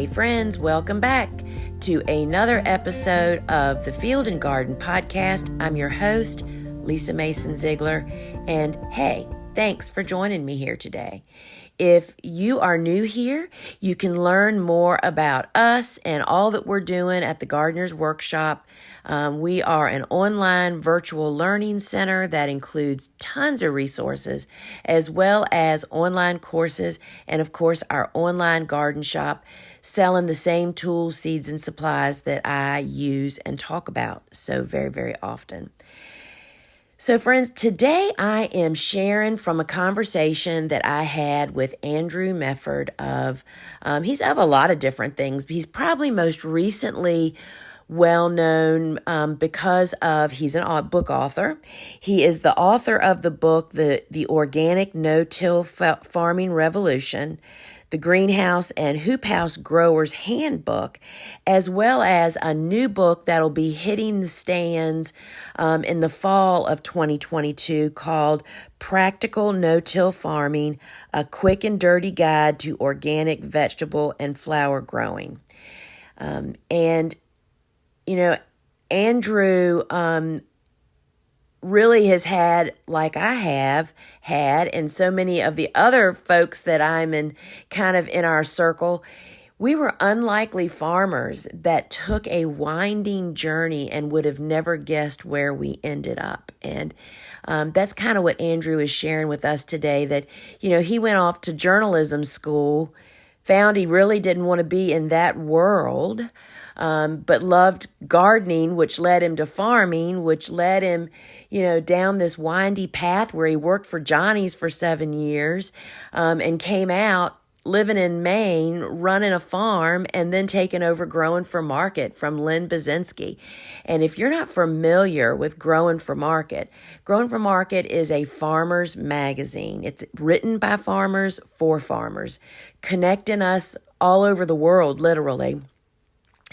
Hey friends, welcome back to another episode of the Field and Garden Podcast. I'm your host, Lisa Mason Ziegler, and hey, thanks for joining me here today. If you are new here, you can learn more about us and all that we're doing at the Gardener's Workshop. We are an online virtual learning center that includes tons of resources, as well as online courses, and of course, our online garden shop selling the same tools, seeds, and supplies that I use and talk about so very, very often. So friends, today I am sharing from a conversation that I had with Andrew Mefferd he's of a lot of different things. He's probably most recently well known because of he's a book author. He is the author of the book, The Organic No-Till Farming Revolution, the Greenhouse and Hoop House Grower's Handbook, as well as a new book that'll be hitting the stands in the fall of 2022 called Practical No-Till Farming, a Quick and Dirty Guide to Organic Vegetable and Flower Growing. Andrew really has had, like I have had, and so many of the other folks that I'm in our circle, we were unlikely farmers that took a winding journey and would have never guessed where we ended up. And that's kind of what Andrew is sharing with us today, that, he went off to journalism school, found he really didn't want to be in that world, but loved gardening, which led him to farming, which led him, down this windy path where he worked for Johnny's for 7 years, and came out living in Maine, running a farm, and then taking over Growing for Market from Lynn Bazinski. And if you're not familiar with Growing for Market is a farmer's magazine. It's written by farmers for farmers, connecting us all over the world, literally.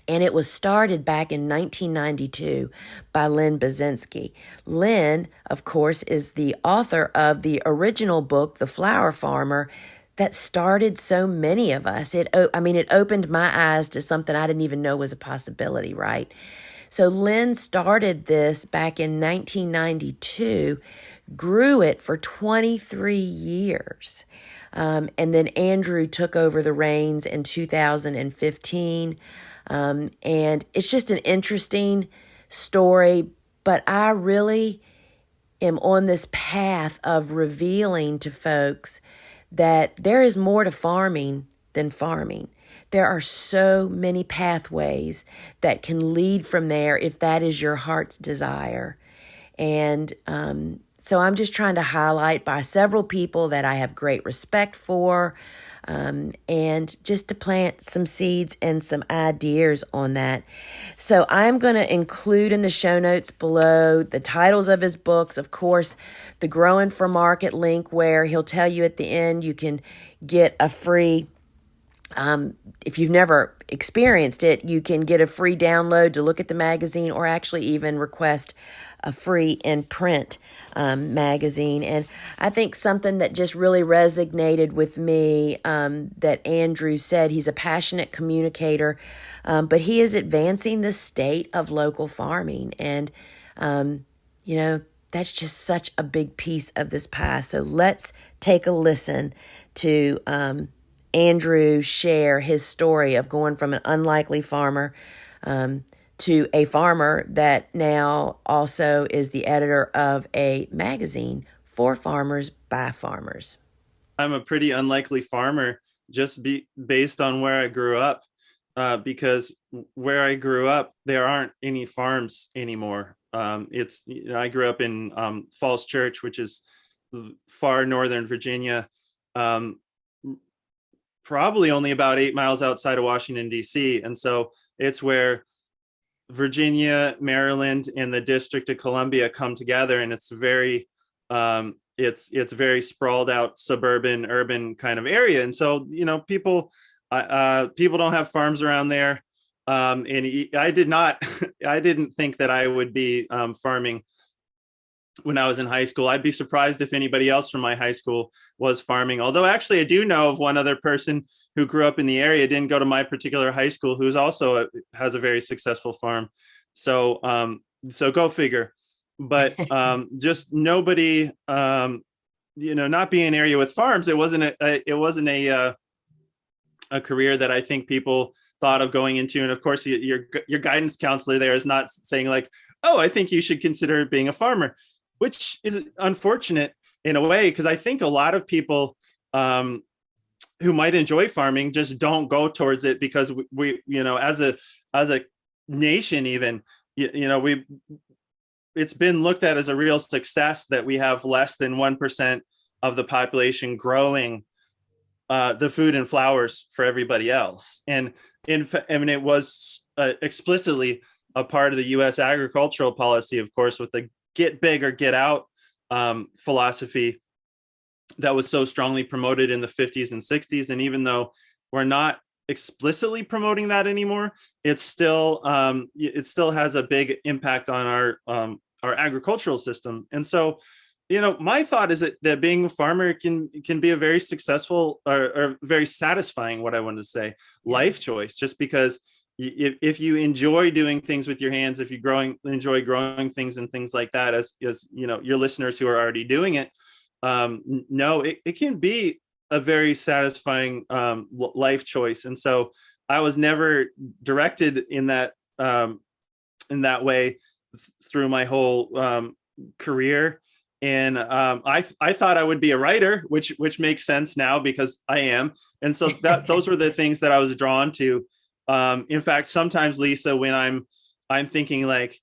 And it was started back in 1992 by Lynn Bazinski. Lynn, of course, is the author of the original book, The Flower Farmer, that started so many of us. It opened my eyes to something I didn't even know was a possibility, right? So Lynn started this back in 1992, grew it for 23 years. And then Andrew took over the reins in 2015. And it's just an interesting story, but I really am on this path of revealing to folks that there is more to farming than farming. There are so many pathways that can lead from there if that is your heart's desire. And so I'm just trying to highlight by several people that I have great respect for, and just to plant some seeds and some ideas on that. So I'm going to include in the show notes below the titles of his books, of course, the Growing for Market link where he'll tell you at the end you can get a free, if you've never experienced it, you can get a free download to look at the magazine, or actually even request a free in print magazine. And I think something that just really resonated with me, that Andrew said, he's a passionate communicator, but he is advancing the state of local farming. And, that's just such a big piece of this pie. So let's take a listen to Andrew share his story of going from an unlikely farmer to a farmer that now also is the editor of a magazine for farmers by farmers. I'm a pretty unlikely farmer based on where I grew up, because where I grew up, there aren't any farms anymore. I grew up in Falls Church, which is far northern Virginia, probably only about 8 miles outside of Washington, D.C. And so it's where Virginia, Maryland, and the District of Columbia come together, and it's very very sprawled out suburban urban kind of area. And so people don't have farms around there, and I didn't think that I would be farming when I was in high school. I'd be surprised if anybody else from my high school was farming. Although actually I do know of one other person who grew up in the area, didn't go to my particular high school, who's also has a very successful farm. So so go figure. But just nobody, not being an area with farms, it wasn't a career that I think people thought of going into. And of course, your guidance counselor there is not saying like, oh, I think you should consider being a farmer, which is unfortunate in a way, because I think a lot of people who might enjoy farming just don't go towards it because we as a nation, even, we it's been looked at as a real success that we have less than 1% of the population growing the food and flowers for everybody else. And it was explicitly a part of the U.S. agricultural policy, of course, with the get big or get out philosophy that was so strongly promoted in the 50s and 60s. And even though we're not explicitly promoting that anymore, it still has a big impact on our agricultural system. And so, my thought is that being a farmer can be a very successful or very satisfying, what I wanted to say, life choice, just because if you enjoy doing things with your hands, if you enjoy growing things and things like that, as your listeners who are already doing it, it can be a very satisfying life choice. And so I was never directed in that way through my whole career. And I thought I would be a writer, which makes sense now because I am. And so those were the things that I was drawn to. In fact, sometimes, Lisa, when I'm thinking like,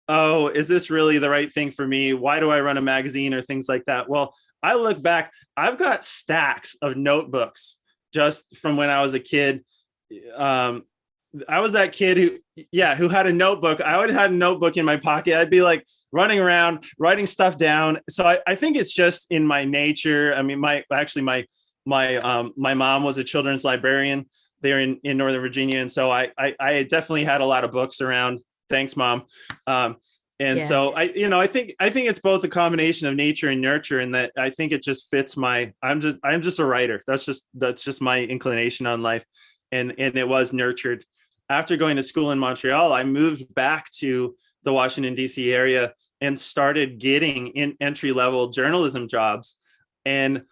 oh, is this really the right thing for me? Why do I run a magazine or things like that? Well, I look back, I've got stacks of notebooks just from when I was a kid. I was that kid who had a notebook. I would have had a notebook in my pocket. I'd be like running around, writing stuff down. So I think it's just in my nature. I mean, my mom was a children's librarian there in Northern Virginia. And so I definitely had a lot of books around. Thanks, Mom. And Yes. so I think it's both a combination of nature and nurture, and that I think it just fits I'm just a writer. That's just my inclination on life. And it was nurtured. After going to school in Montreal, I moved back to the Washington, D.C. area and started getting in entry-level journalism jobs. And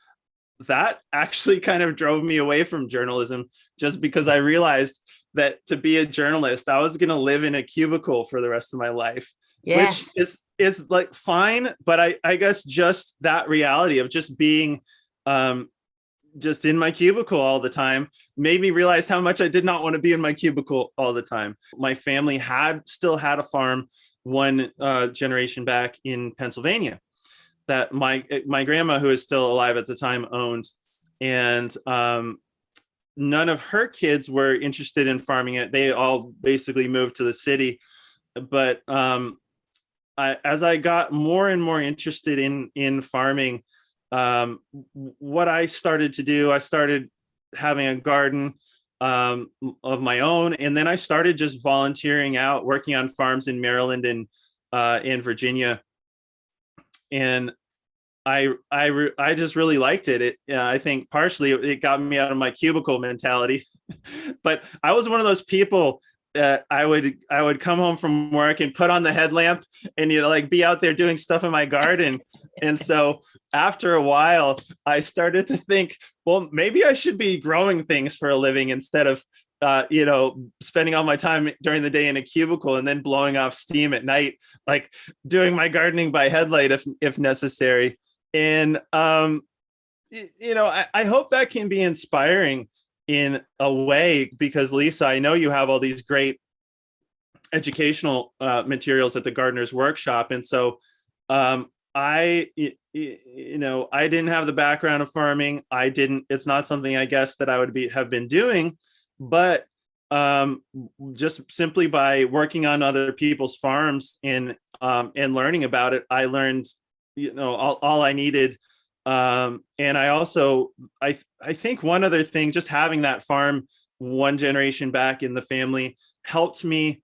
that actually kind of drove me away from journalism, just because I realized that to be a journalist, I was going to live in a cubicle for the rest of my life, Yes. which is like fine. But I guess just that reality of just being just in my cubicle all the time made me realize how much I did not want to be in my cubicle all the time. My family still had a farm one generation back in Pennsylvania that my grandma, who is still alive at the time, owned. And none of her kids were interested in farming it. They all basically moved to the city. But as I got more and more interested in farming, what I started to do, I started having a garden of my own. And then I started just volunteering out, working on farms in Maryland and in Virginia. And I just really liked it. I think partially it got me out of my cubicle mentality, but I was one of those people that I would come home from work and put on the headlamp and like be out there doing stuff in my garden. And so after a while, I started to think, well, maybe I should be growing things for a living instead of spending all my time during the day in a cubicle and then blowing off steam at night, like doing my gardening by headlight if necessary. And I hope that can be inspiring in a way, because Lisa, I know you have all these great educational materials at the Gardener's Workshop. And so I didn't have the background of farming. It's not something I guess that I would have been doing, but just simply by working on other people's farms and learning about it, I learned, all I needed. And I also, I think one other thing, just having that farm one generation back in the family helped me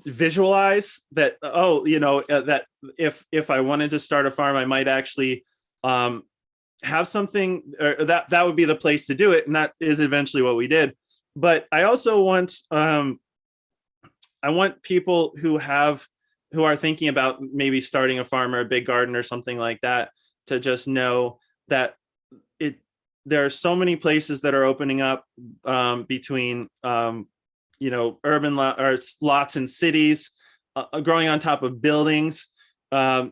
visualize that, oh, that if I wanted to start a farm, I might actually have something, or that would be the place to do it. And that is eventually what we did. But I also want, I want people who are thinking about maybe starting a farm or a big garden or something like that to just know that there are so many places that are opening up between urban or lots in cities, growing on top of buildings. I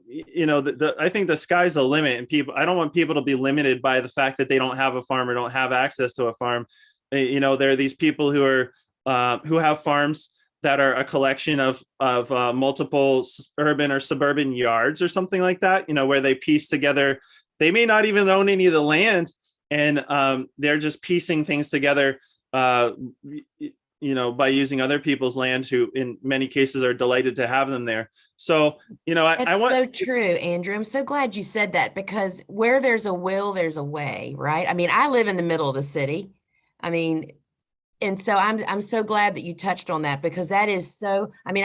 think the sky's the limit, and I don't want people to be limited by the fact that they don't have a farm or don't have access to a farm. There are these people who have farms that are a collection of multiple urban or suburban yards or something like that, where they piece together. They may not even own any of the land, and they're just piecing things together, by using other people's land, who in many cases are delighted to have them there. So, I want. So true, Andrew. I'm so glad you said that, because where there's a will, there's a way, right? I mean, I live in the middle of the city. I mean, and so I'm so glad that you touched on that, because that is so, I mean,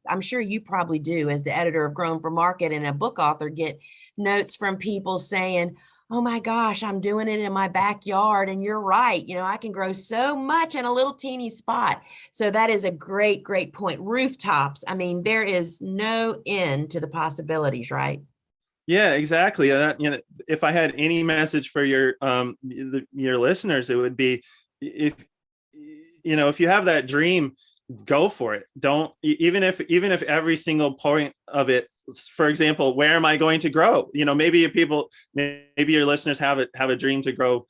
I'm sure you probably do, as the editor of Grown for Market and a book author, get notes from people saying, oh my gosh, I'm doing it in my backyard. And you're right. I can grow so much in a little teeny spot. So that is a great, great point. Rooftops. I mean, there is no end to the possibilities, right? Yeah, exactly. If I had any message for your listeners, it would be, if you have that dream, go for it. Don't, even if every single point of it, for example, where am I going to grow? Maybe your listeners have a dream to grow,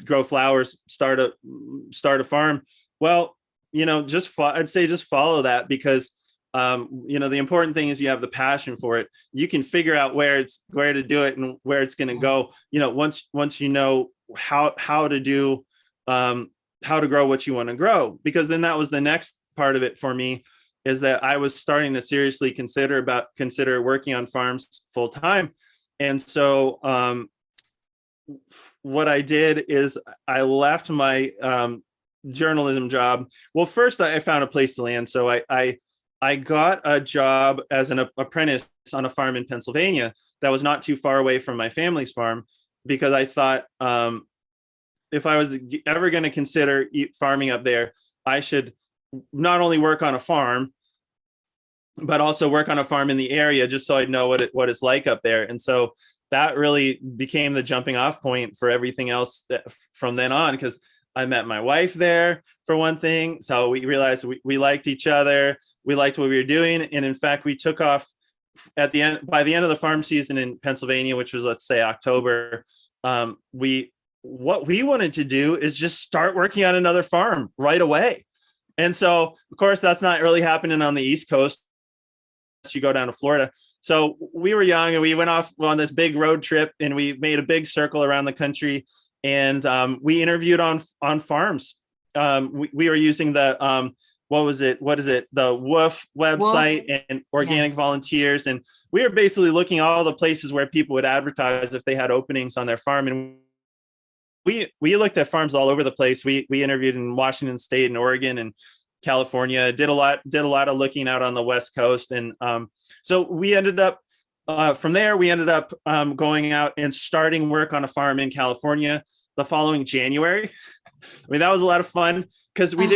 grow flowers, start a farm. Well, I'd say just follow that, because the important thing is you have the passion for it. You can figure out where to do it and where it's going to go. Once you know how to do, how to grow what you want to grow, because then that was the next part of it for me, is that I was starting to seriously consider working on farms full time. And so what I did is I left my journalism job. Well, first I found a place to land. So I got a job as an apprentice on a farm in Pennsylvania that was not too far away from my family's farm, because I thought, if I was ever going to consider farming up there, I should not only work on a farm, but also work on a farm in the area, just so I'd know what it's like up there. And so that really became the jumping off point for everything else from then on, because I met my wife there, for one thing. So we realized we liked each other. We liked what we were doing. And in fact, we took off by the end of the farm season in Pennsylvania, which was, let's say, October. What we wanted to do is just start working on another farm right away. And so, of course, that's not really happening on the East Coast. You go down to Florida. So we were young, and we went off on this big road trip, and we made a big circle around the country, and we interviewed on farms. We were using the what is it? The WOOF website and Organic Volunteers. And we were basically looking at all the places where people would advertise if they had openings on their farm. And we looked at farms all over the place. We interviewed in Washington State and Oregon and California, did a lot of looking out on the West Coast. And so we ended up, from there, we ended up going out and starting work on a farm in California the following January. I mean, that was a lot of fun, because we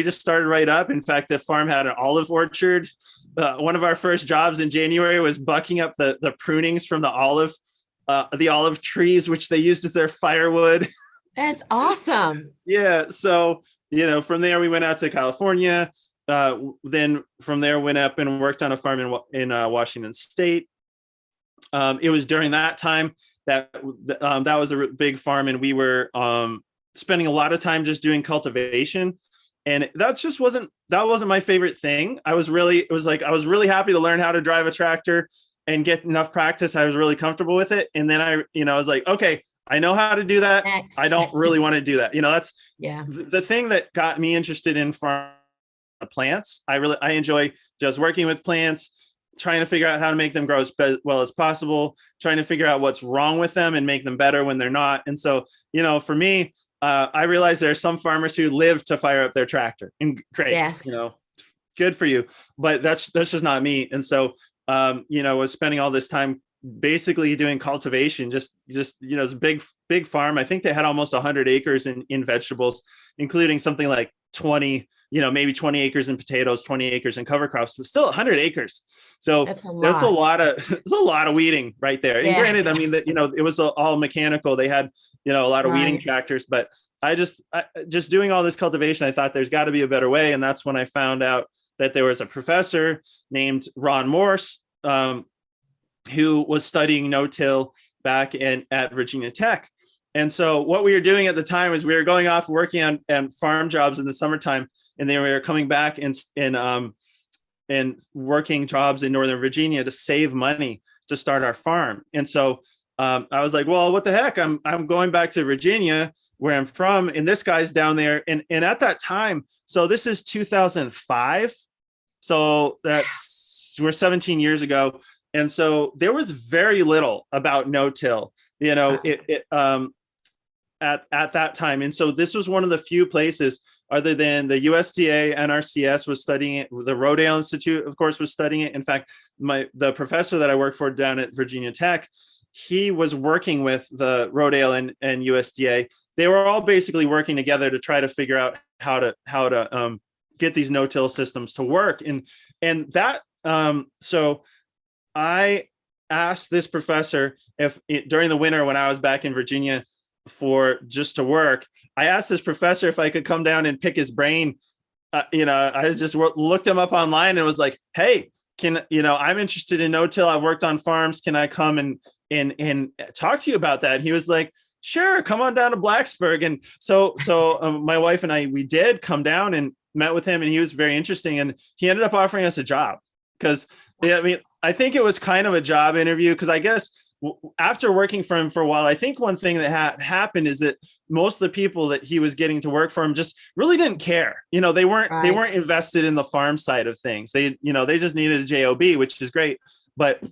just started right up. In fact, the farm had an olive orchard. One of our first jobs in January was bucking up the prunings from the olive trees, which they used as their firewood. That's awesome. Yeah. So, from there we went out to California. Then from there went up and worked on a farm in Washington State. It was during that time that was a big farm, and we were spending a lot of time just doing cultivation. And that wasn't my favorite thing. I was really happy to learn how to drive a tractor and get enough practice. I was really comfortable with it. And then I was like, okay, I know how to do that. Next. I don't really want to do that. That's the thing that got me interested in farm plants. I enjoy just working with plants, trying to figure out how to make them grow as well as possible, trying to figure out what's wrong with them and make them better when they're not. And so, for me, I realized there are some farmers who live to fire up their tractor. And great, good for you. But that's just not me. And so, was spending all this time basically doing cultivation, just it's a big farm. I think they had almost 100 acres in vegetables, including something like 20, maybe 20 acres in potatoes, 20 acres in cover crops, but still 100 acres. So That's a there's a lot. lot of there's a lot of weeding right there. And Yeah. granted, I mean that it was all mechanical. They had a lot of weeding Right. tractors, but I just doing all this cultivation, I thought there's got to be a better way. And that's when I found out that there was a professor named Ron Morse, who was studying no-till back at Virginia Tech. And so what we were doing at the time is we were going off working on farm jobs in the summertime, and then we were coming back and working jobs in Northern Virginia to save money to start our farm. And so I was like, well, what the heck? I'm going back to Virginia, where I'm from, and this guy's down there. And at that time, so this is 2005. So we're 17 years ago. And so there was very little about no-till, at that time. And so this was one of the few places, other than the USDA, NRCS was studying it. The Rodale Institute, of course, was studying it. In fact, the professor that I worked for down at Virginia Tech, he was working with the Rodale and USDA. They were all basically working together to try to figure out how to get these no-till systems to work. And that so I asked this professor during the winter when I was back in Virginia just to work, I asked this professor if I could come down and pick his brain. I just looked him up online and was like, hey, I'm interested in no-till. I've worked on farms. Can I come and talk to you about that? And he was like, sure, come on down to Blacksburg. And so my wife and we did come down and met with him, and he was very interesting. And he ended up offering us a job because, I think it was kind of a job interview, because I guess after working for him for a while, I think one thing that happened is that most of the people that he was getting to work for him just really didn't care. They weren't invested in the farm side of things. They just needed a job, which is great. But,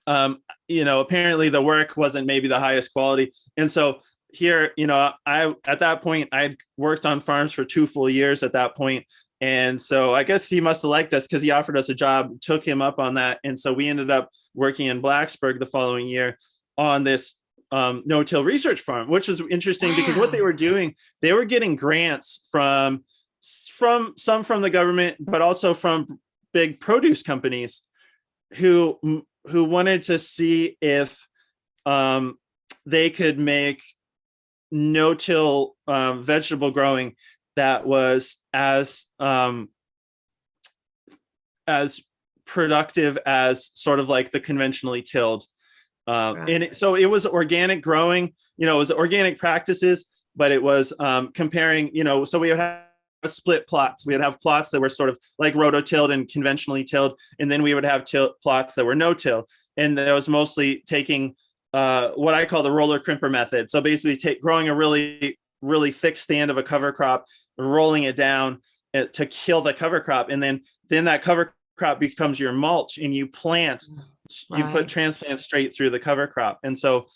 apparently the work wasn't maybe the highest quality. And so here, at that point, I'd worked on farms for 2 full years at that point. And so I guess he must have liked us, because he offered us a job, took him up on that. And so we ended up working in Blacksburg the following year on this no-till research farm, which was interesting. Wow. Because what they were doing, they were getting grants from some from the government, but also from big produce companies who wanted to see if they could make no-till vegetable growing that was as productive as sort of like the conventionally tilled. And so it was organic growing, it was organic practices, but it was comparing, so we would have split plots. We would have plots that were sort of like rototilled and conventionally tilled. And then we would have plots that were no-till. And that was mostly taking what I call the roller crimper method. So basically growing a really, really thick stand of a cover crop, rolling it down to kill the cover crop. And then that cover crop becomes your mulch, and you plant, you put transplants straight through the cover crop. And so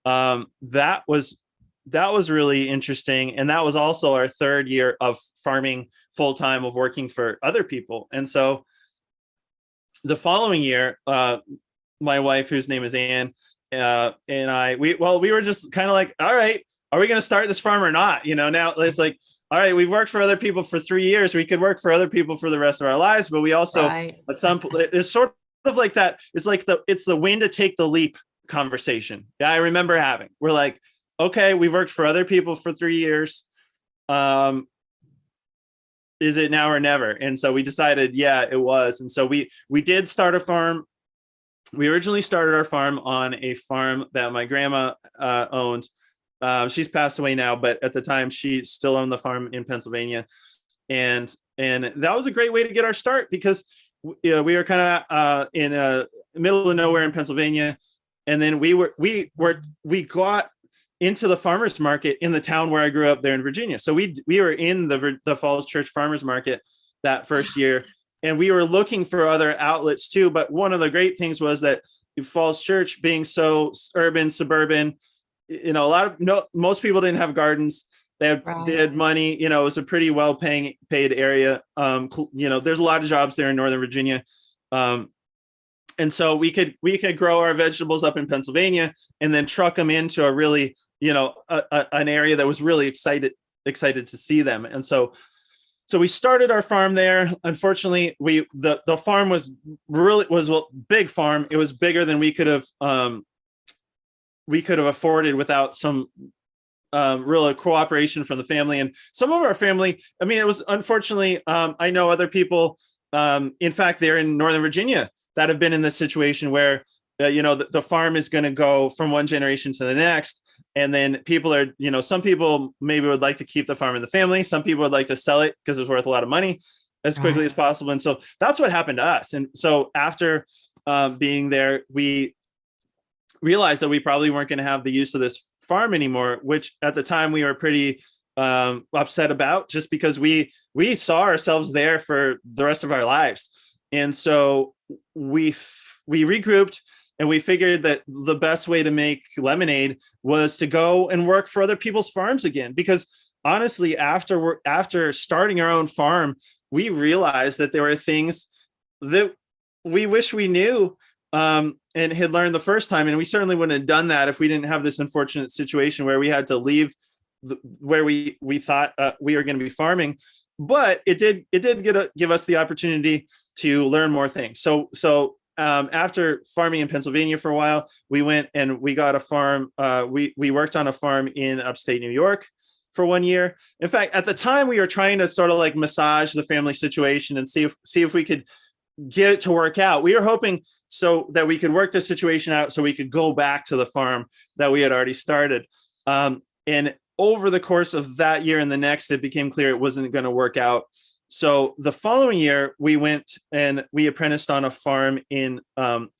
that was really interesting. And that was also our 3rd year of farming full-time, of working for other people. And so the following year, my wife, whose name is Anne, and we were just kind of like, all right, are we going to start this farm or not? Now it's like, all right, we've worked for other people for 3 years. We could work for other people for the rest of our lives, but we also, at some point, it's sort of like that. It's like it's the when to take the leap conversation. Yeah, I remember having. We're like, okay, we've worked for other people for 3 years. Is it now or never? And so we decided, yeah, it was. And so we did start a farm. We originally started our farm on a farm that my grandma owned. She's passed away now, but at the time she still owned the farm in Pennsylvania. And that was a great way to get our start, because we were kind of in the middle of nowhere in Pennsylvania. And then we got into the farmers market in the town where I grew up there in Virginia. So we were in the Falls Church farmers market that first year, and we were looking for other outlets too. But one of the great things was that Falls Church, being so urban, suburban, most people didn't have gardens. They Right. had money. You know, it was a pretty well paid area. You know, there's a lot of jobs there in Northern Virginia. Um, and so we could grow our vegetables up in Pennsylvania and then truck them into a really, you know, an area that was really excited to see them. And so we started our farm there. Unfortunately, the farm was a big farm. It was bigger than we could have afforded without some real cooperation from the family. And some of our family, I mean, it was unfortunately, I know other people, in fact, they're in Northern Virginia that have been in this situation where, you know, the farm is going to go from one generation to the next. And then people are, you know, some people maybe would like to keep the farm in the family. Some people would like to sell it because it's worth a lot of money as quickly Right. as possible. And so that's what happened to us. And so after being there, we realized that we probably weren't going to have the use of this farm anymore, which at the time we were pretty upset about, just because we saw ourselves there for the rest of our lives. And so we regrouped, and we figured that the best way to make lemonade was to go and work for other people's farms again. Because honestly, after starting our own farm, we realized that there were things that we wish we knew, and had learned the first time. And we certainly wouldn't have done that if we didn't have this unfortunate situation where we had to leave where we thought we were going to be farming. But it did give us the opportunity to learn more things. So after farming in Pennsylvania for a while, we went and we got a farm. We worked on a farm in upstate New York for 1 year. In fact, at the time, we were trying to sort of like massage the family situation and see if we could get it to work out. We were hoping so that we could work the situation out so we could go back to the farm that we had already started. And over the course of that year and the next, it became clear it wasn't going to work out. So the following year, we went and we apprenticed on a farm in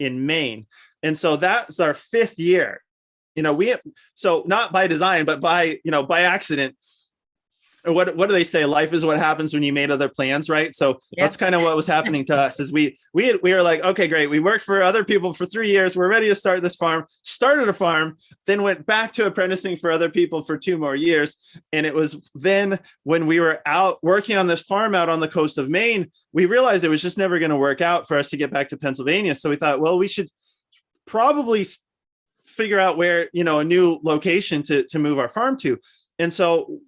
Maine. And so that's our 5th year. You know, so not by design, but by accident. What do they say? Life is what happens when you made other plans, right? So that's Yep. kind of what was happening to us. Is we were like, okay, great. We worked for other people for 3 years. We're ready to start this farm. Started a farm, then went back to apprenticing for other people for 2 more years. And it was then when we were out working on this farm out on the coast of Maine, we realized it was just never going to work out for us to get back to Pennsylvania. So we thought, well, we should probably figure out where, you know, a new location to move our farm to. And so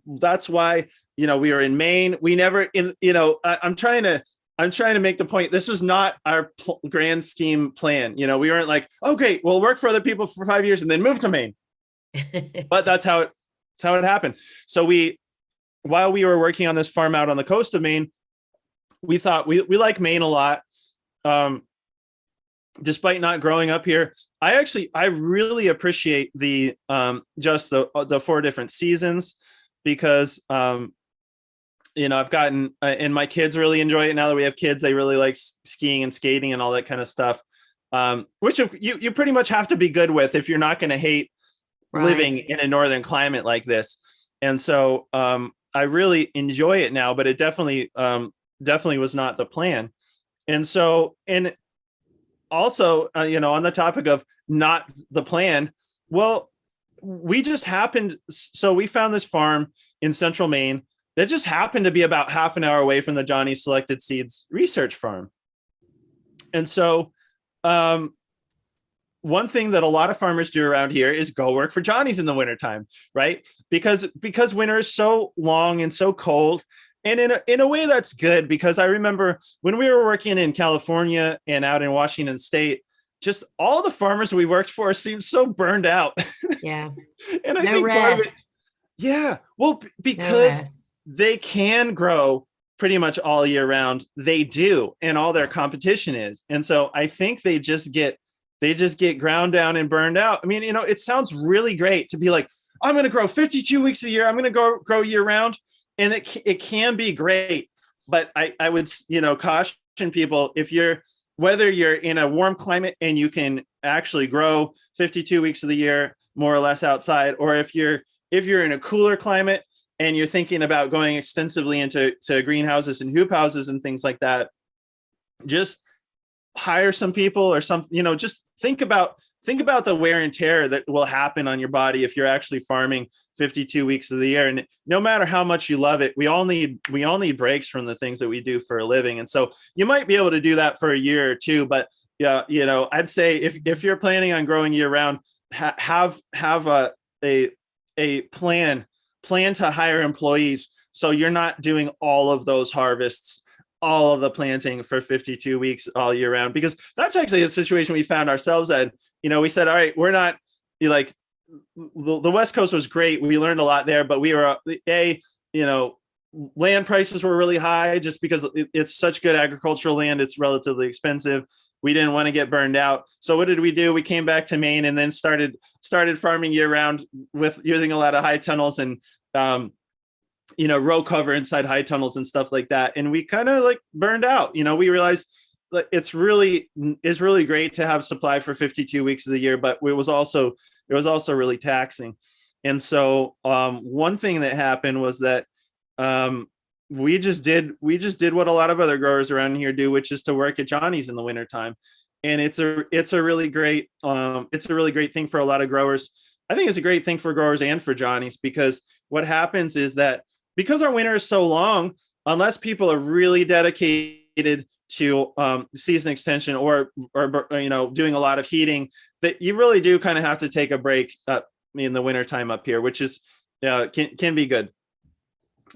that's why, you know, we were in Maine. We never in, you know, I'm trying to make the point. This was not our grand scheme plan. You know, we weren't like, oh, great, we'll work for other people for 5 years and then move to Maine. But that's how it happened. So while we were working on this farm out on the coast of Maine, we thought we like Maine a lot. Despite not growing up here, I really appreciate the just the 4 different seasons, because you know, I've gotten and my kids really enjoy it now that we have kids. They really like skiing and skating and all that kind of stuff, which you pretty much have to be good with if you're not going to hate living in a northern climate like this. And so I really enjoy it now, but it definitely was not the plan. And so also, you know, on the topic of not the plan, well, we just happened. So we found this farm in central Maine that just happened to be about half an hour away from the Johnny Selected Seeds research farm. And so one thing that a lot of farmers do around here is go work for Johnny's in the wintertime, right? Because winter is so long and so cold. And in a way that's good, because I remember when we were working in California and out in Washington State, just all the farmers we worked for seemed so burned out. Yeah. And I No think part of it, rest. yeah, well, No because rest. they can grow pretty much all year round. They do, and all their competition is. And so I think they just get ground down and burned out. I mean, you know, it sounds really great to be like, I'm going to grow 52 weeks a year. I'm going to grow year round. And it can be great, but I would, you know, caution people, whether you're in a warm climate and you can actually grow 52 weeks of the year, more or less outside, or if you're in a cooler climate and you're thinking about going extensively into greenhouses and hoop houses and things like that, just hire some people or something, you know, just think about think about the wear and tear that will happen on your body if you're actually farming 52 weeks of the year. And no matter how much you love it, we all need breaks from the things that we do for a living. And so you might be able to do that for a year or two, but yeah, I'd say if you're planning on growing year round, have a plan to hire employees, so you're not doing all of those harvests, all of the planting for 52 weeks all year round, because that's actually a situation we found ourselves in. We said, all right, we're not like the West Coast was great. We learned a lot there, but we were land prices were really high just because it's such good agricultural land. It's relatively expensive. We didn't want to get burned out. So what did we do? We came back to Maine and then started farming year round with using a lot of high tunnels and, row cover inside high tunnels and stuff like that. And we kind of like burned out. We realized that it's really great to have supply for 52 weeks of the year, but it was also really taxing. And so one thing that happened was that we just did what a lot of other growers around here do, which is to work at Johnny's in the wintertime. And it's a really great thing for a lot of growers. I think it's a great thing for growers and for Johnny's, because what happens is that because our winter is so long, unless people are really dedicated to season extension or doing a lot of heating, that you really do kind of have to take a break in the wintertime up here, which is can be good.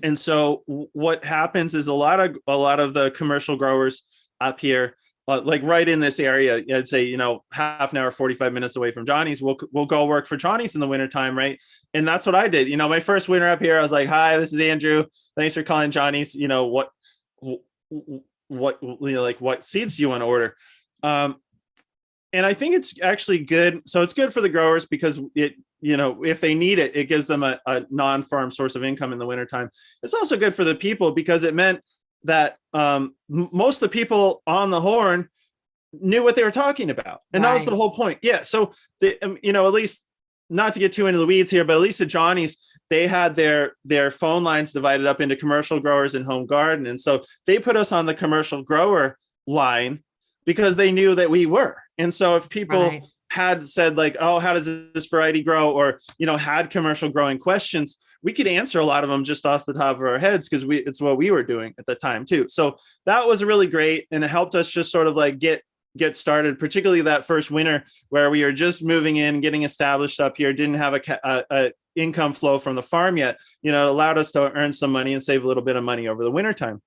And so what happens is a lot of the commercial growers up here, like right in this area, I'd say, half an hour, 45 minutes away from Johnny's, we'll go work for Johnny's in the wintertime, right? And that's what I did. My first winter up here, I was like, hi, this is Andrew. Thanks for calling Johnny's. What seeds do you want to order? And I think it's actually good. So it's good for the growers because it, if they need it, it gives them a non-farm source of income in the wintertime. It's also good for the people because it meant that most of the people on the horn knew what they were talking about. And that was the whole point. Yeah. So, at least not to get too into the weeds here, but at least at Johnny's, they had their phone lines divided up into commercial growers and home garden. And so they put us on the commercial grower line because they knew that we were. And so if people had said like, oh, how does this variety grow? Or, had commercial growing questions, we could answer a lot of them just off the top of our heads because it's what we were doing at the time too. So that was really great. And it helped us just sort of like get started, particularly that first winter where we were just moving in, getting established up here, didn't have a income flow from the farm yet. It allowed us to earn some money and save a little bit of money over the wintertime.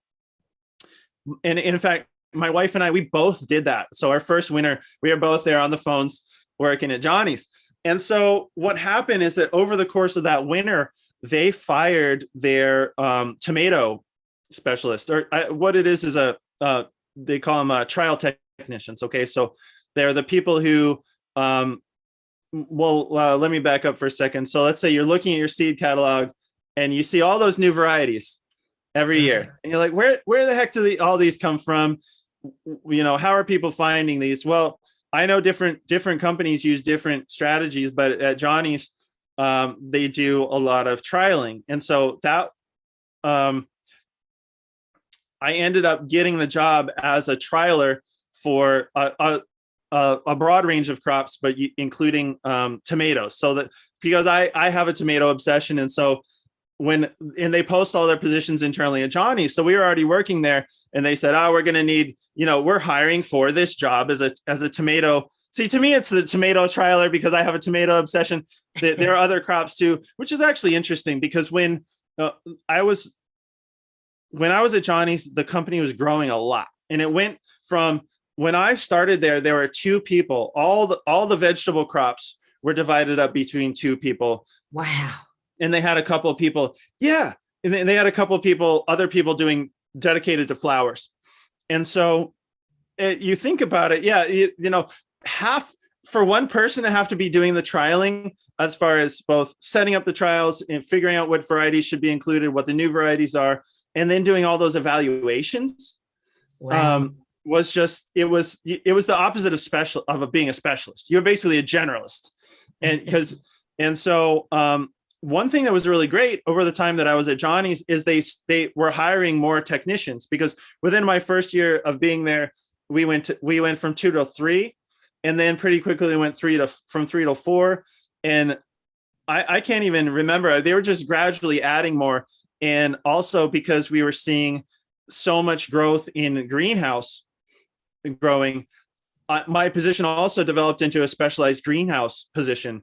And in fact, my wife and I, we both did that. So our first winter, we were both there on the phones working at Johnny's. And so what happened is that over the course of that winter, they fired their tomato specialist, or what it is they call them trial technicians. Okay. So they're the people who, let me back up for a second. So let's say you're looking at your seed catalog and you see all those new varieties every year. And you're like, where the heck do all these come from? How are people finding these? Well, I know different companies use different strategies, but at Johnny's, they do a lot of trialing. And so that, I ended up getting the job as a trialer for a broad range of crops, but including tomatoes. So that because I have a tomato obsession. And so and they post all their positions internally at Johnny's. So we were already working there and they said, oh, we're going to need, we're hiring for this job as a tomato. See, to me, it's the tomato trialer because I have a tomato obsession. There are other crops too, which is actually interesting because when I was at Johnny's, the company was growing a lot. And it went from when I started there were two people, all the vegetable crops were divided up between two people. Wow. And they had a couple of people. Yeah. And they had a couple of people, other people doing dedicated to flowers. And so you think about it. Yeah. Half for one person to have to be doing the trialing as far as both setting up the trials and figuring out what varieties should be included, what the new varieties are, and then doing all those evaluations. Wow. Was just, it was the opposite of being a specialist. You're basically a generalist. And so one thing that was really great over the time that I was at Johnny's is they were hiring more technicians because within my first year of being there, we went from 2 to 3. and then pretty quickly went from 3 to 4. And I can't even remember. They were just gradually adding more. And also because we were seeing so much growth in greenhouse growing, my position also developed into a specialized greenhouse position,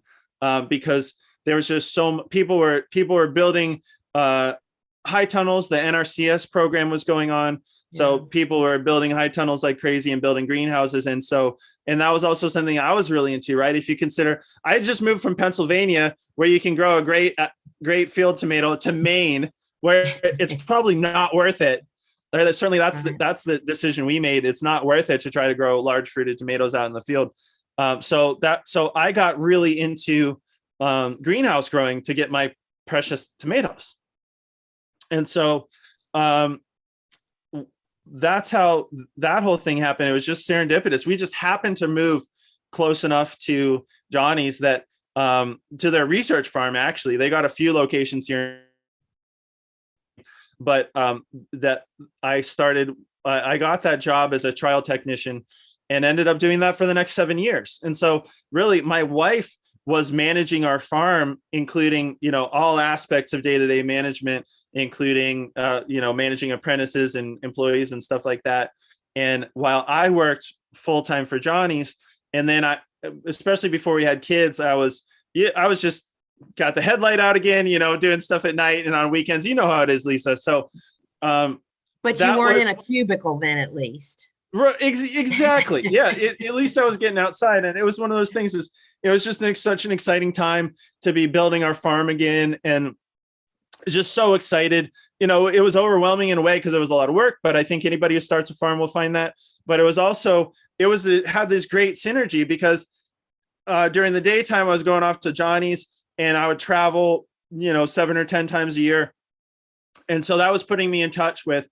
because there was just people were building high tunnels. The NRCS program was going on. So people were building high tunnels like crazy and building greenhouses. And that was also something I was really into, right? If you consider, I just moved from Pennsylvania, where you can grow a great field tomato, to Maine, where it's probably not worth it. Or certainly that's the decision we made. It's not worth it to try to grow large fruited tomatoes out in the field. So I got really into greenhouse growing to get my precious tomatoes. And so that's how that whole thing happened. It was just serendipitous. We just happened to move close enough to Johnny's that to their research farm. Actually, they got a few locations here, but that I got that job as a trial technician and ended up doing that for the next 7 years. And so really my wife was managing our farm, including, all aspects of day-to-day management, including, managing apprentices and employees and stuff like that. And while I worked full-time for Johnny's, and then especially before we had kids, I was just got the headlight out again, doing stuff at night and on weekends. You know how it is, Lisa. So, but you weren't in a cubicle then, at least. Exactly. Yeah. At least I was getting outside, and it was one of those things. It was just such an exciting time to be building our farm again, and just so excited. It was overwhelming in a way because it was a lot of work, but I think anybody who starts a farm will find that. But it had this great synergy because during the daytime I was going off to Johnny's, and I would travel, 7 or 10 times a year. And so that was putting me in touch with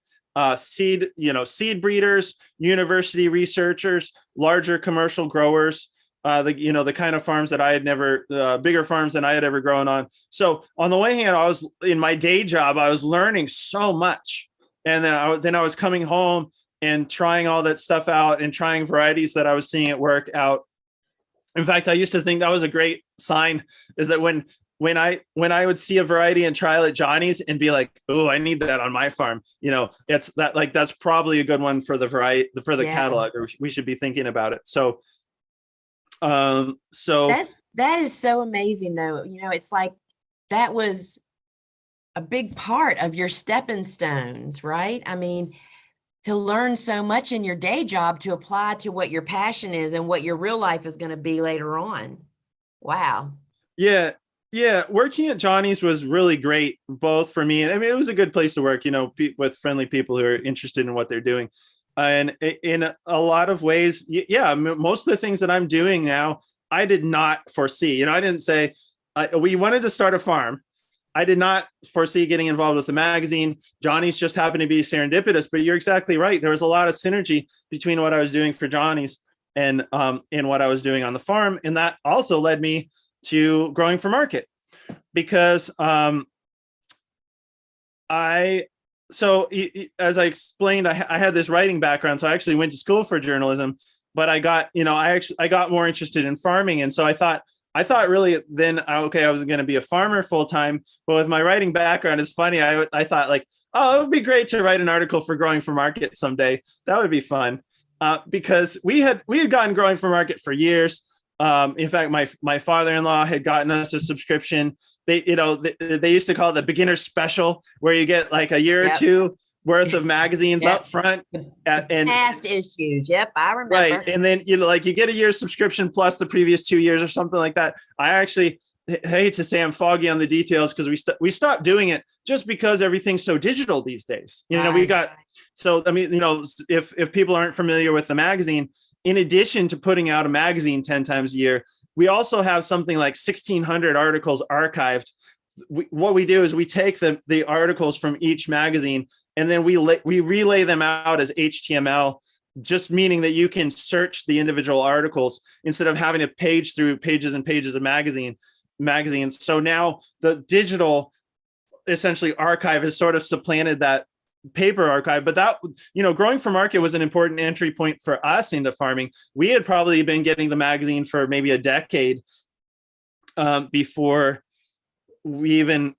seed breeders, university researchers, larger commercial growers, the kind of farms that I had never, bigger farms than I had ever grown on. So on the one hand, I was in my day job, I was learning so much. And then I was coming home and trying all that stuff out and trying varieties that I was seeing at work out. In fact, I used to think that was a great sign, is that when I would see a variety and trial at Johnny's and be like, oh, I need that on my farm, it's that, like, that's probably a good one for the variety, for the catalog, or we should be thinking about it. So that is so amazing though. It's like that was a big part of your stepping stones, right? I mean, to learn so much in your day job to apply to what your passion is and what your real life is going to be later on. Wow. Yeah. Yeah. Working at Johnny's was really great, both for me. And I mean, it was a good place to work, with friendly people who are interested in what they're doing. And in a lot of ways, most of the things that I'm doing now, I did not foresee. I didn't say we wanted to start a farm. I did not foresee getting involved with the magazine. Johnny's just happened to be serendipitous, but you're exactly right. There was a lot of synergy between what I was doing for Johnny's and what I was doing on the farm. And that also led me to growing for market, because as I explained, I had this writing background. So I actually went to school for journalism, but I got more interested in farming. And so I thought really then, okay, I was going to be a farmer full time, but with my writing background, it's funny. I thought like, oh, it would be great to write an article for Growing for Market someday. That would be fun. Because we had gotten Growing for Market for years. In fact, my father-in-law had gotten us a subscription. They used to call it the beginner special, where you get like a year or two worth of magazines up front and past issues. Yep, I remember. Right. And then you get a year's subscription plus the previous 2 years or something like that. I actually hate to say I'm foggy on the details, because we stopped doing it just because everything's so digital these days. If people aren't familiar with the magazine, in addition to putting out a magazine 10 times a year, we also have something like 1,600 articles archived. What we do is we take the articles from each magazine, and then we relay them out as HTML, just meaning that you can search the individual articles instead of having to page through pages and pages of magazines. So now the digital essentially archive has sort of supplanted that paper archive, but that, Growing for Market was an important entry point for us into farming. We had probably been getting the magazine for maybe a decade before we even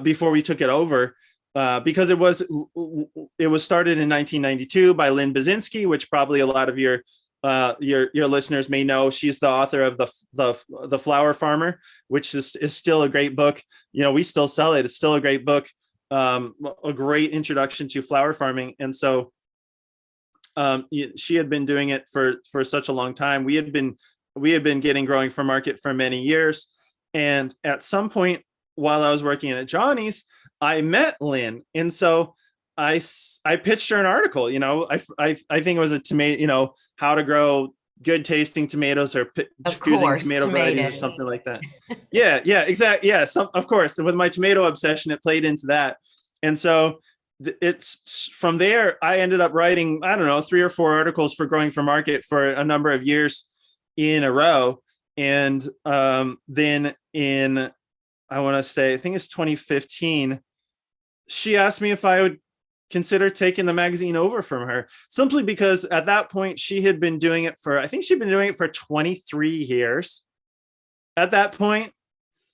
before we took it over, because it was started in 1992 by Lynn Basinski, which probably a lot of your listeners may know. She's the author of the Flower Farmer, which is still a great book. We still sell it. It's still a great book, a great introduction to flower farming. And so she had been doing it for such a long time. We had been getting Growing for Market for many years. And at some point while I was working at Johnny's, I met Lynn. And so I pitched her an article. I think it was a tomato, how to grow good tasting tomatoes, or choosing tomato varieties or something like that. Yeah, exactly. Yeah, of course. With my tomato obsession, it played into that. And so it's from there, I ended up writing, I don't know, 3 or 4 articles for Growing for Market for a number of years in a row. And then in, I want to say, I think it's 2015, she asked me if I would consider taking the magazine over from her, simply because at that point she had been doing it for, I think she'd been doing it for 23 years at that point.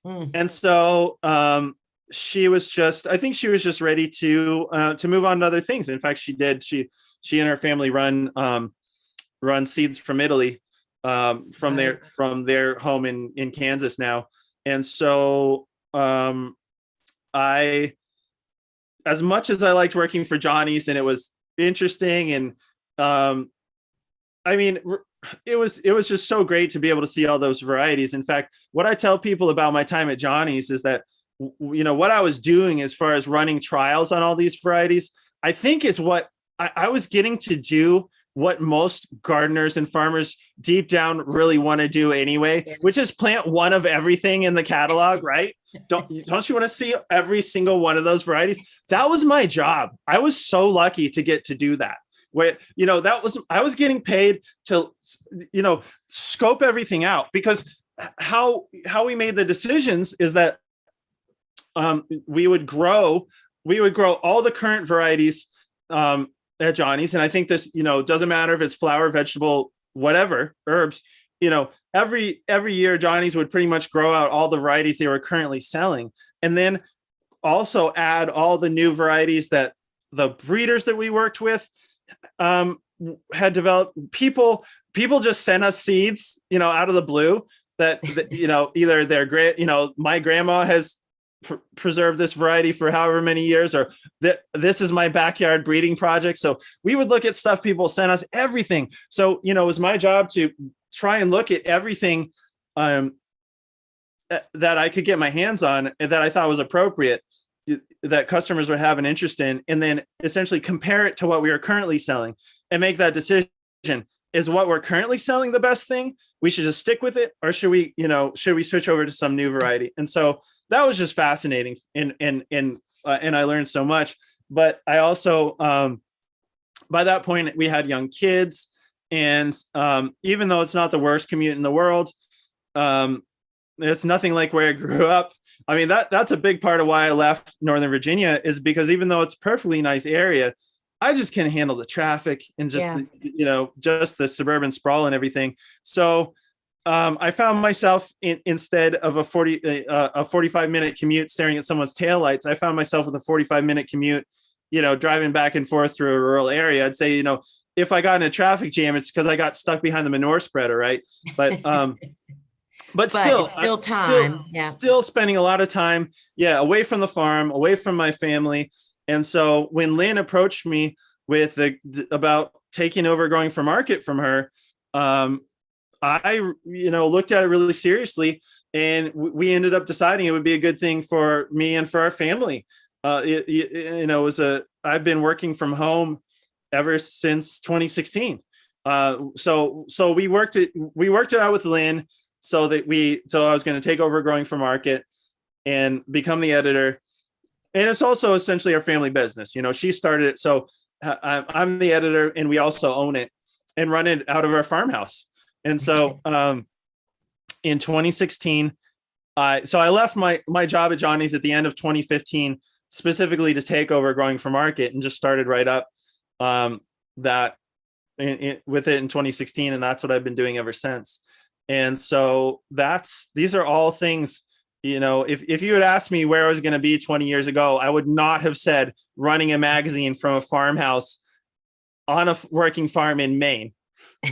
And so she was just ready to move on to other things. In fact, she did. She and her family run seeds from Italy, from their home in Kansas now. And so as much as I liked working for Johnny's and it was interesting, and it was just so great to be able to see all those varieties. In fact, what I tell people about my time at Johnny's is that, what I was doing as far as running trials on all these varieties, I think is what I was getting to do, what most gardeners and farmers deep down really want to do anyway, which is plant one of everything in the catalog, right? Don't you want to see every single one of those varieties? That was my job. I was so lucky to get to do that. Where, I was getting paid to, scope everything out, because how we made the decisions is that we would grow all the current varieties at Johnny's. And I think this, doesn't matter if it's flower, vegetable, whatever, herbs, every year Johnny's would pretty much grow out all the varieties they were currently selling. And then also add all the new varieties that the breeders that we worked with had developed. People just sent us seeds, out of the blue that either their my grandma has preserved this variety for however many years, or this is my backyard breeding project. So we would look at stuff people sent us, everything. So, it was my job to try and look at everything that I could get my hands on and that I thought was appropriate, that customers would have an interest in, and then essentially compare it to what we are currently selling and make that decision. Is what we're currently selling the best thing? We should just stick with it, or should we switch over to some new variety? And so that was just fascinating, and I learned so much. But I also, by that point, we had young kids, and even though it's not the worst commute in the world, it's nothing like where I grew up. I mean, that's a big part of why I left Northern Virginia, is because even though it's a perfectly nice area, I just can't handle the traffic and just just the suburban sprawl and everything. So I found myself instead of a 45-minute commute staring at someone's taillights, I found myself with a 45-minute commute, driving back and forth through a rural area. I'd say, if I got in a traffic jam, it's because I got stuck behind the manure spreader, right? But still spending a lot of time, away from the farm, away from my family. And so when Lynn approached me with about taking over Growing for Market from her, I looked at it really seriously, and we ended up deciding it would be a good thing for me and for our family. I've been working from home ever since 2016. So we worked it out with Lynn, so I was going to take over Growing for Market and become the editor. And it's also essentially our family business. She started it. So I'm the editor, and we also own it and run it out of our farmhouse. And so in 2016, I left my job at Johnny's at the end of 2015 specifically to take over Growing for Market, and just started right up that with it in 2016, and that's what I've been doing ever since. And so these are all things, if you had asked me where I was going to be 20 years ago, I would not have said running a magazine from a farmhouse on a working farm in Maine.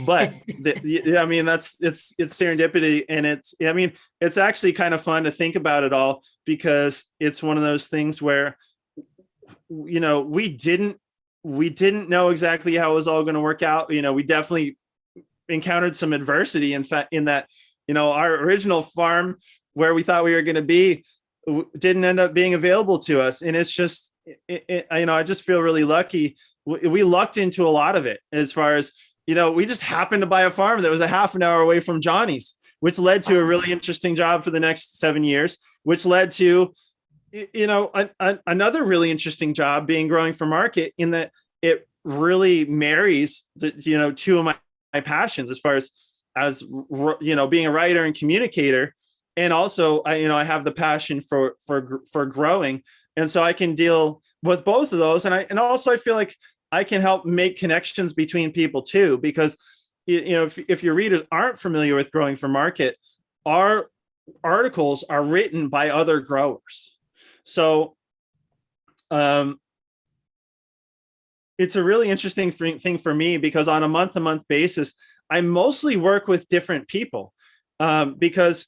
But I mean, it's serendipity, and it's actually kind of fun to think about it all, because it's one of those things where, we didn't know exactly how it was all going to work out. We definitely encountered some adversity, in fact, in that, our original farm where we thought we were going to be didn't end up being available to us. And it's just, I just feel really lucky. We lucked into a lot of it, as far as, we just happened to buy a farm that was a half an hour away from Johnny's, which led to a really interesting job for the next 7 years, which led to, another really interesting job being Growing for Market, in that it really marries the, two of my passions, as far as being a writer and communicator. And also I have the passion for growing. And so I can deal with both of those. And also I feel like I can help make connections between people too, because if your readers aren't familiar with Growing for Market, our articles are written by other growers. So it's a really interesting thing for me, because on a month-to-month basis, I mostly work with different people, because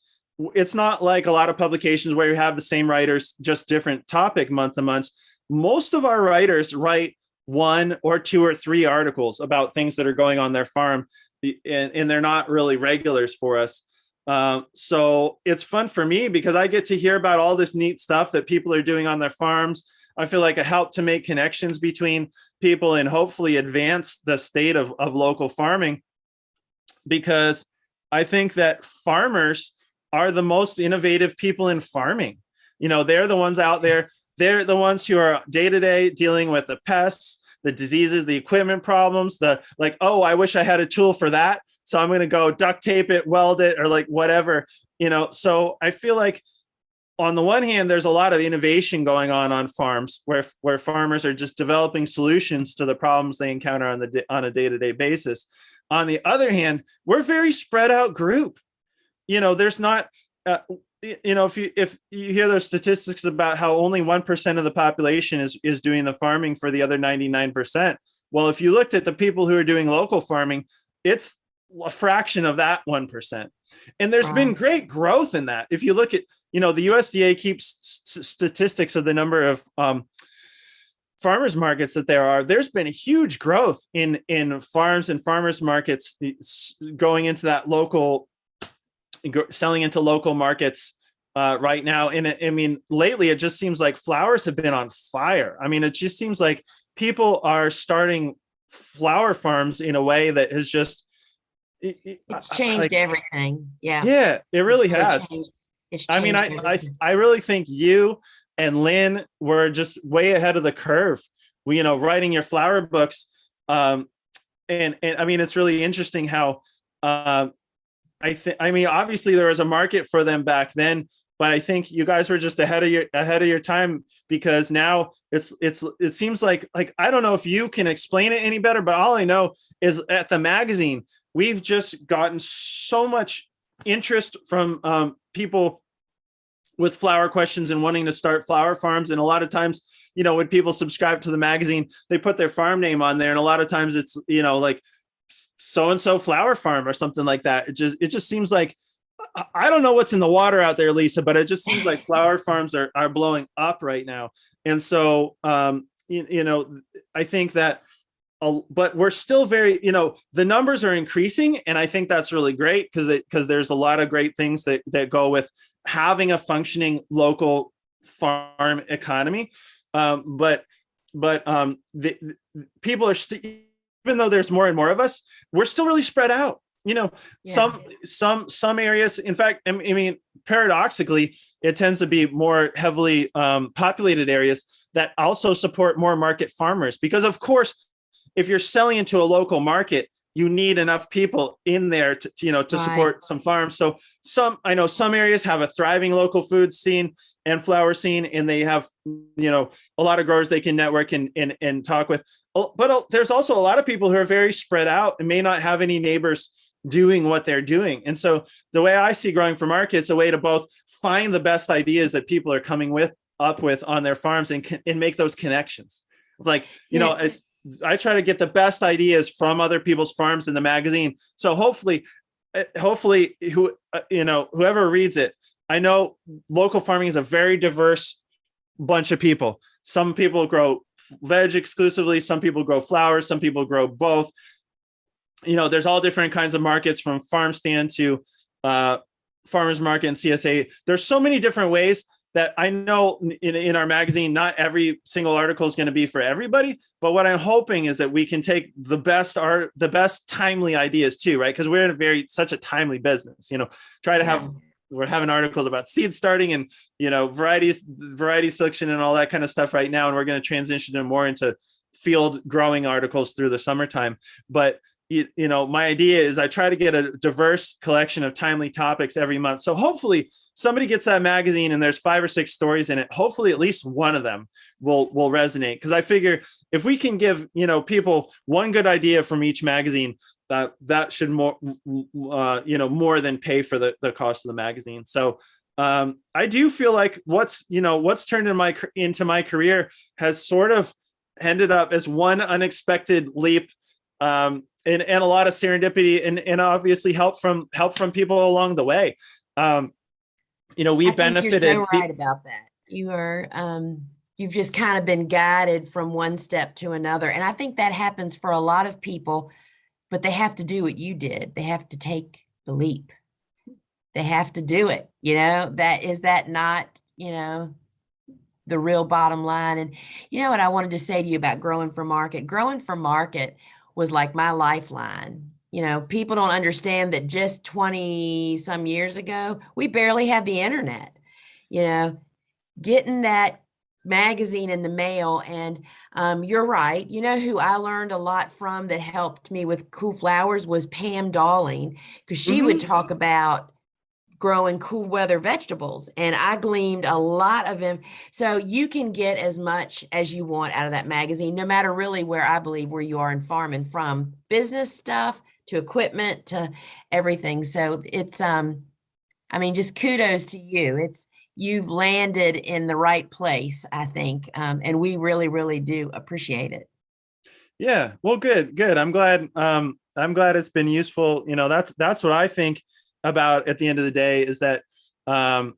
it's not like a lot of publications where you have the same writers, just different topic month to month. Most of our writers write 1 or 2 or 3 articles about things that are going on their farm, and they're not really regulars for us. So it's fun for me, because I get to hear about all this neat stuff that people are doing on their farms. I feel like I help to make connections between people and hopefully advance the state of local farming, because I think that farmers are the most innovative people in farming. They're the ones out there. They're the ones who are day to day dealing with the pests, the diseases, the equipment problems, oh, I wish I had a tool for that, so I'm going to go duct tape it, weld it, or whatever, So I feel like, on the one hand, there's a lot of innovation going on farms, where farmers are just developing solutions to the problems they encounter on a day-to-day basis. On the other hand, we're a very spread out group. There's not, if you hear those statistics about how only 1% of the population is doing the farming for the other 99%. Well, if you looked at the people who are doing local farming, it's a fraction of that 1%. And there's been great growth in that. If you look at, the USDA keeps statistics of the number of farmers markets that there are. There's been a huge growth in farms and farmers markets going into that local, selling into local markets right now. And lately it just seems like flowers have been on fire. It just seems like people are starting flower farms in a way that has just, it's changed everything. Yeah. Yeah, it really has. It's changed I really think you and Lynn were just way ahead of the curve. Writing your flower books. And it's really interesting how, obviously there was a market for them back then, but I think you guys were just ahead of your time, because now it seems like I don't know if you can explain it any better, but all I know is at the magazine, we've just gotten so much interest from people with flower questions and wanting to start flower farms. And a lot of times, when people subscribe to the magazine, they put their farm name on there. And a lot of times it's, so-and-so flower farm or something like that. It just seems like, I don't know what's in the water out there, Lisa, but it just seems like flower farms are blowing up right now. And so, I think that, but we're still very, the numbers are increasing. And I think that's really great, because there's a lot of great things that go with having a functioning local farm economy. But the people are even though there's more and more of us, we're still really spread out. Some areas, in fact, paradoxically, it tends to be more heavily populated areas that also support more market farmers, because of course, if you're selling into a local market, you need enough people in there to support some farms. So I know some areas have a thriving local food scene and flower scene, and they have, a lot of growers they can network and talk with. But there's also a lot of people who are very spread out and may not have any neighbors doing what they're doing. And so the way I see growing for market, it's a way to both find the best ideas that people are coming up with on their farms and make those connections. Like, I try to get the best ideas from other people's farms in the magazine. So hopefully whoever reads it, I know local farming is a very diverse bunch of people. Some people grow veg exclusively, some people grow flowers, some people grow both. There's all different kinds of markets, from farm stand to farmers market and CSA. There's so many different ways that I know in our magazine, not every single article is going to be for everybody. But what I'm hoping is that we can take the best timely ideas too, right? Because we're in such a timely business. We're having articles about seed starting and variety selection and all that kind of stuff right now, and we're going to transition more into field growing articles through the summertime. But my idea is I try to get a diverse collection of timely topics every month. So hopefully somebody gets that magazine and there's 5 or 6 stories in it. Hopefully at least one of them will resonate. Because I figure if we can give, people one good idea from each magazine, that should more than pay for the cost of the magazine. So I do feel like what's turned into my career has sort of ended up as one unexpected leap, and a lot of serendipity and obviously help from people along the way. We benefited. You're so right about that. You are, you've just kind of been guided from one step to another. And I think that happens for a lot of people, but they have to do what you did. They have to take the leap. They have to do it. That not, the real bottom line. And what I wanted to say to you about growing for market was like my lifeline. People don't understand that just 20 some years ago, we barely had the internet. Getting that magazine in the mail. And you're right. Who I learned a lot from that helped me with Cool Flowers was Pam Dalling, because she would talk about growing cool weather vegetables, and I gleaned a lot of them. So you can get as much as you want out of that magazine, no matter really where you are in farming, from business stuff to equipment to everything. So it's just kudos to you. You've landed in the right place, I think, and we really, really do appreciate it. Yeah, well, good. I'm glad it's been useful. That's what I think about at the end of the day, is that I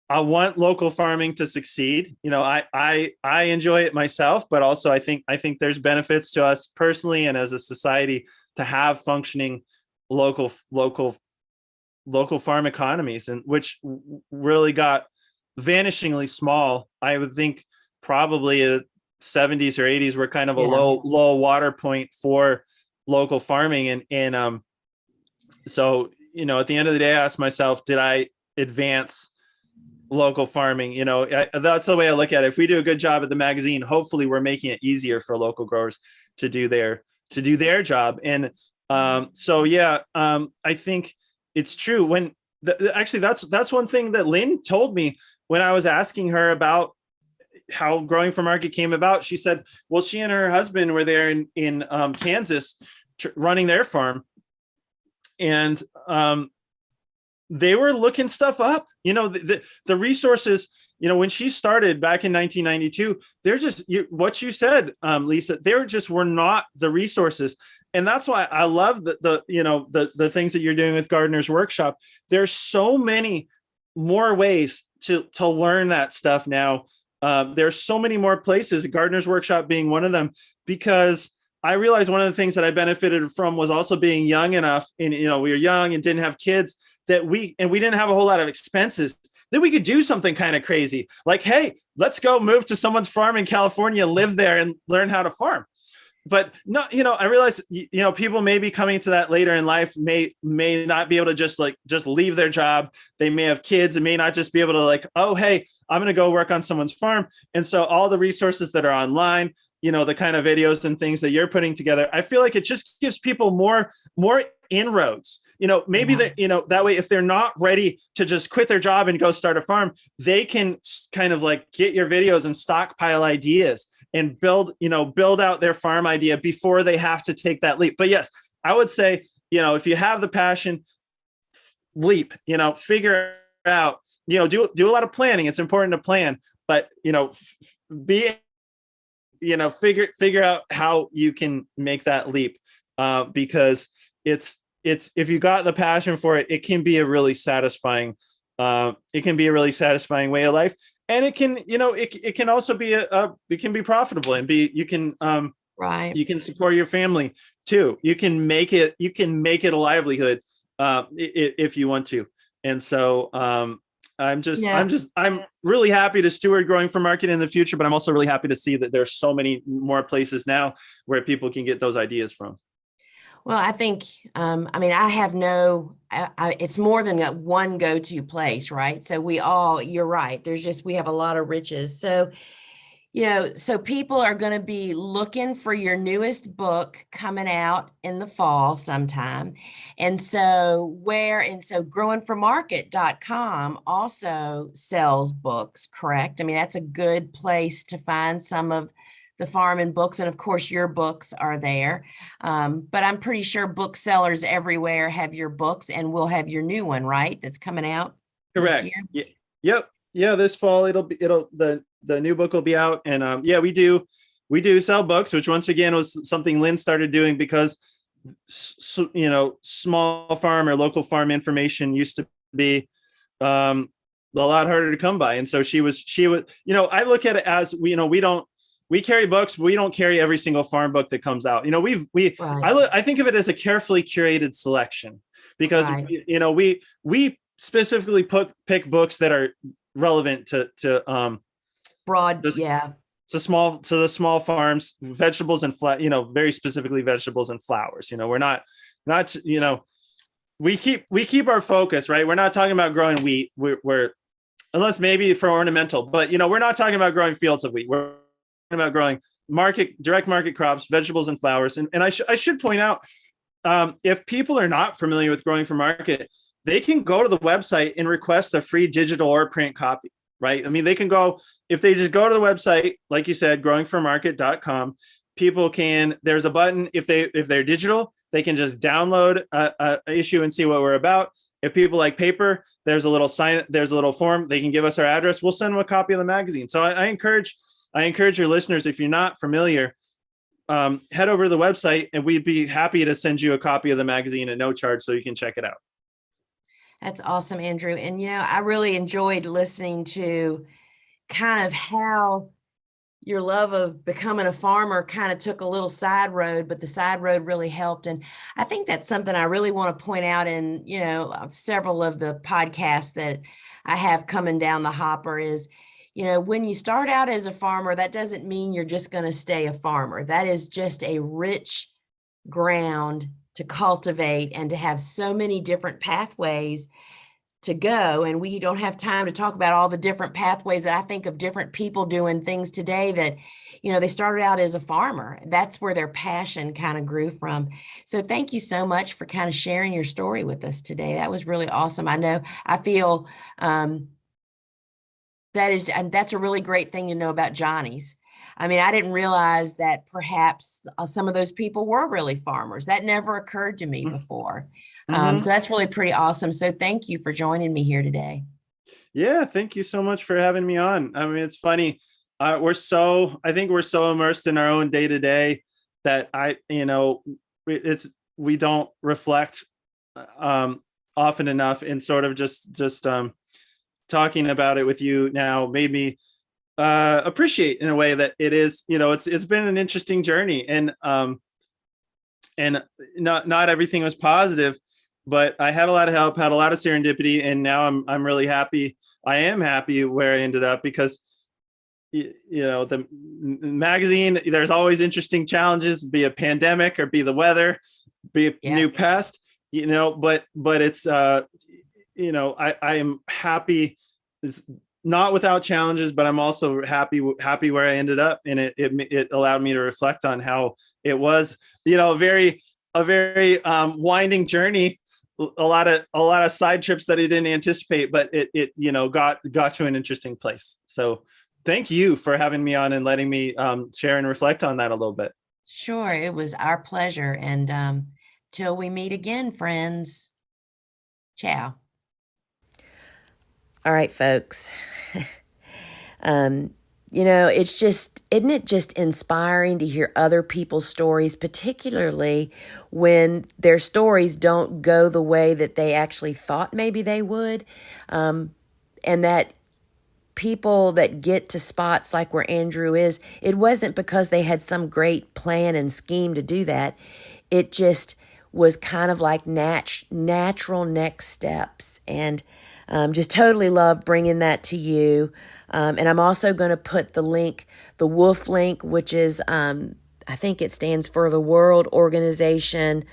want local farming to succeed. I enjoy it myself, but also I think there's benefits to us personally and as a society to have functioning local farm economies, and which really got vanishingly small. I would think probably the 70s or 80s were kind of a low water point for local farming, and so at the end of the day, I asked myself, did I advance local farming? That's the way I look at it. If we do a good job at the magazine, hopefully we're making it easier for local growers to do their job. And I think it's true. When actually that's one thing that Lynn told me when I was asking her about how growing for market came about. She said, well, she and her husband were there in Kansas running their farm. And they were looking stuff up, the resources, when she started back in 1992, they're just what you said, Lisa, were not the resources. And that's why I love the things that you're doing with Gardener's Workshop. There's so many more ways to learn that stuff now. There's so many more places, Gardener's Workshop being one of them, because I realized one of the things that I benefited from was also being young enough, and we were young and didn't have kids, that we didn't have a whole lot of expenses, that we could do something kind of crazy. Like, hey, let's go move to someone's farm in California, live there and learn how to farm. But no, I realized, people may be coming to that later in life, may not be able to just leave their job. They may have kids and may not just be able to oh, hey, I'm going to go work on someone's farm. And so all the resources that are online, the kind of videos and things that you're putting together, I feel like it just gives people more inroads. Maybe that, that way, if they're not ready to just quit their job and go start a farm, they can kind of like get your videos and stockpile ideas and build out their farm idea before they have to take that leap. But yes, I would say, if you have the passion, leap, figure out, do a lot of planning. It's important to plan, but, figure out how you can make that leap, because it's if you got the passion for it, it can be a really satisfying way of life. And it can, it can also be it can be profitable and you can Right. you can support your family too. You can make it a livelihood, if you want to. And so, I'm really happy to steward Growing for Market in the future, but I'm also really happy to see that there's so many more places now where people can get those ideas from. Well, I think, I have it's more than one go-to place, right? So you're right. We have a lot of riches. So, so people are going to be looking for your newest book coming out in the fall sometime. And so growingformarket.com also sells books, correct? That's a good place to find some of the farm and books. And of course, your books are there. But I'm pretty sure booksellers everywhere have your books, and we'll have your new one, right? That's coming out Correct. this year. Yep. Yeah. This fall, the new book will be out. And we do sell books, which once again was something Lynn started doing because, small farm or local farm information used to be a lot harder to come by. And so she was, I look at it as, we carry books, but we don't carry every single farm book that comes out. Right. I think of it as a carefully curated selection because, Right. we specifically pick books that are relevant to Broad, to the small farms, vegetables and very specifically vegetables and flowers. We're not we keep our focus, right? We're not talking about growing wheat. We're unless maybe for ornamental, but we're not talking about growing fields of wheat. We're talking about growing direct market crops, vegetables and flowers. And I should point out, if people are not familiar with Growing for Market, they can go to the website and request a free digital or print copy, right? They can go, if they just go to the website, like you said, growingformarket.com, people can, there's a button. If they're digital, they can just download a issue and see what we're about. If people like paper, there's a little form. They can give us our address. We'll send them a copy of the magazine. So I encourage your listeners, if you're not familiar, head over to the website and we'd be happy to send you a copy of the magazine at no charge so you can check it out. That's awesome, Andrew. And, I really enjoyed listening to kind of how your love of becoming a farmer kind of took a little side road, but the side road really helped. And I think that's something I really want to point out in, several of the podcasts that I have coming down the hopper is, when you start out as a farmer, that doesn't mean you're just going to stay a farmer. That is just a rich ground to cultivate and to have so many different pathways to go. And we don't have time to talk about all the different pathways that I think of different people doing things today that, they started out as a farmer. That's where their passion kind of grew from. So thank you so much for kind of sharing your story with us today. That was really awesome. I feel that's a really great thing to know about Johnny's. I didn't realize that perhaps some of those people were really farmers. That never occurred to me before. So that's really pretty awesome. So thank you for joining me here today. Yeah, thank you so much for having me on. It's funny. I think we're so immersed in our own day to day that we don't reflect often enough, and sort of just talking about it with you now made me appreciate in a way that it is, it's been an interesting journey, and not everything was positive, but I had a lot of help, had a lot of serendipity, and now I'm really happy. I am happy where I ended up because, the magazine, there's always interesting challenges, be a pandemic or be the weather, be a new pest, but it's, I am happy not without challenges, but I'm also happy where I ended up, and it allowed me to reflect on how it was, a very winding journey, a lot of side trips that I didn't anticipate, but it got to an interesting place. So thank you for having me on and letting me share and reflect on that a little bit. Sure, it was our pleasure. And till we meet again, friends. Ciao. All right, folks. Isn't it just inspiring to hear other people's stories, particularly when their stories don't go the way that they actually thought maybe they would, and that people that get to spots like where Andrew is, it wasn't because they had some great plan and scheme to do that. It just was kind of like natural next steps. And just totally love bringing that to you. And I'm also going to put the link, the WOOF link, which is, I think it stands for the World Organization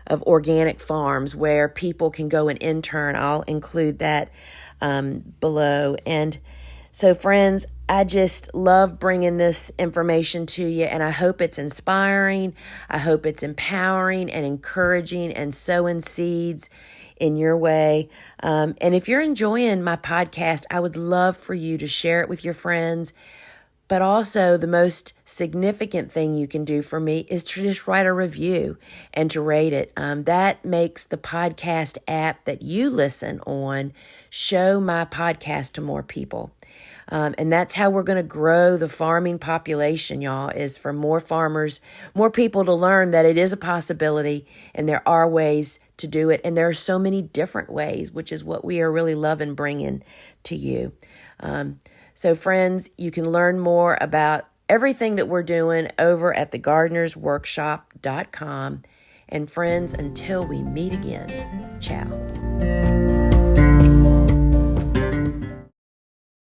of Organic Farms, where people can go and intern. I'll include that below. And so, friends, I just love bringing this information to you, and I hope it's inspiring. I hope it's empowering and encouraging and sowing seeds in your way. And if you're enjoying my podcast, I would love for you to share it with your friends. But also, the most significant thing you can do for me is to just write a review and to rate it. That makes the podcast app that you listen on show my podcast to more people. And that's how we're going to grow the farming population, y'all, is for more farmers, more people to learn that it is a possibility and there are ways to do it. And there are so many different ways, which is what we are really loving bringing to you. So friends, you can learn more about everything that we're doing over at thegardenersworkshop.com. And friends, until we meet again, ciao.